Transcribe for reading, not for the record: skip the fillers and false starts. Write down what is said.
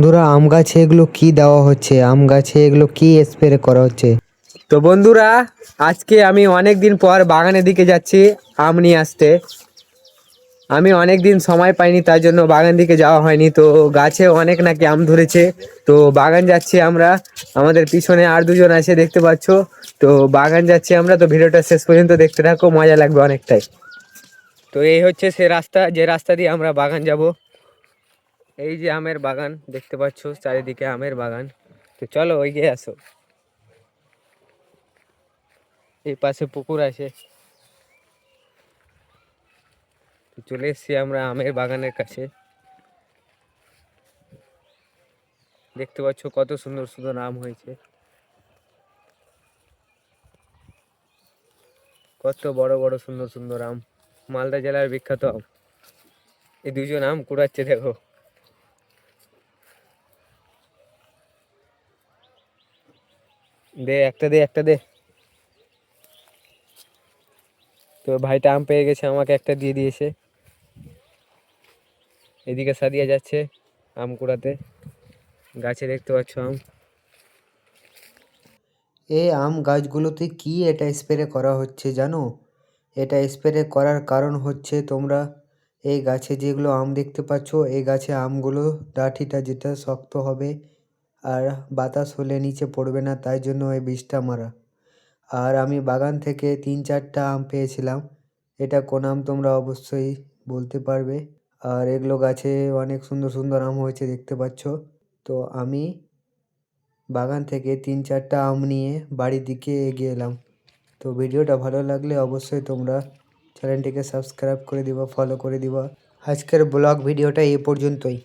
বন্ধুরা আম গাছে এগুলো কি দেওয়া হচ্ছে, আম গাছে এগুলো কি স্প্রে করা হচ্ছে? তো বন্ধুরা, আজকে আমি অনেক দিন পর বাগানের দিকে যাচ্ছি আম নিয়ে আসতে। আমি অনেক দিন সময় পাইনি, তার জন্য বাগান দিকে যাওয়া হয়নি। তো গাছে অনেক নাকি আম ধরেছে, তো বাগান যাচ্ছি আমরা। আমাদের পিছনে আর দুজন আছে, দেখতে পাচ্ছ। তো বাগান যাচ্ছি আমরা, তো ভিডিওটা শেষ পর্যন্ত দেখতে থাকো, মজা লাগবে অনেকটাই। তো এই হচ্ছে সে রাস্তা, যে রাস্তা দিয়ে আমরা বাগান যাব। এই যে আমের বাগান দেখতে পাচ্ছ, চারিদিকে আমের বাগান। তো চলো এগিয়ে আসো। এই পাশে পুকুর আছে। তো চলে এসছি আমরা আমের বাগানের কাছে। দেখতে পাচ্ছ কত সুন্দর সুন্দর আম হয়েছে, কত বড় বড় সুন্দর সুন্দর আম। মালদা জেলার বিখ্যাত আম। এই দুজন আম কুড়াচ্ছে, দেখো। দে একটা, দে একটা, দে। তো ভাইটা আম পেয়ে গেছে, আমাকে একটা দিয়ে দিয়েছে। এদিকে সাদিয়া যাচ্ছে আম কুড়াতে। গাছে দেখতে পাচ্ছ আম। এই আম গাছগুলোতে কি এটা স্প্রে করা হচ্ছে জানো? এটা স্প্রে করার কারণ হচ্ছে, তোমরা এই গাছে যেগুলো আম দেখতে পাচ্ছ, এই গাছে আমগুলো ডাঁটিটা যেটা শক্ত হবে আর বাতাস হলে নিচে পড়বে না, তাই জন্য এই বীজটা মারা। আর আমি বাগান থেকে 3-4টা আম পেয়েছিলাম। এটা কোন আম তোমরা অবশ্যই বলতে পারবে। আর এগুলো গাছে অনেক সুন্দর সুন্দর আম হয়েছে, দেখতে পাচ্ছ। তো আমি বাগান থেকে 3-4টা আম নিয়ে বাড়ির দিকে এগিয়ে এলাম। তো ভিডিওটা ভালো লাগলে অবশ্যই তোমরা চ্যানেলটিকে সাবস্ক্রাইব করে দিবা, ফলো করে দিবা। আজকের ব্লগ ভিডিওটা এই পর্যন্তই।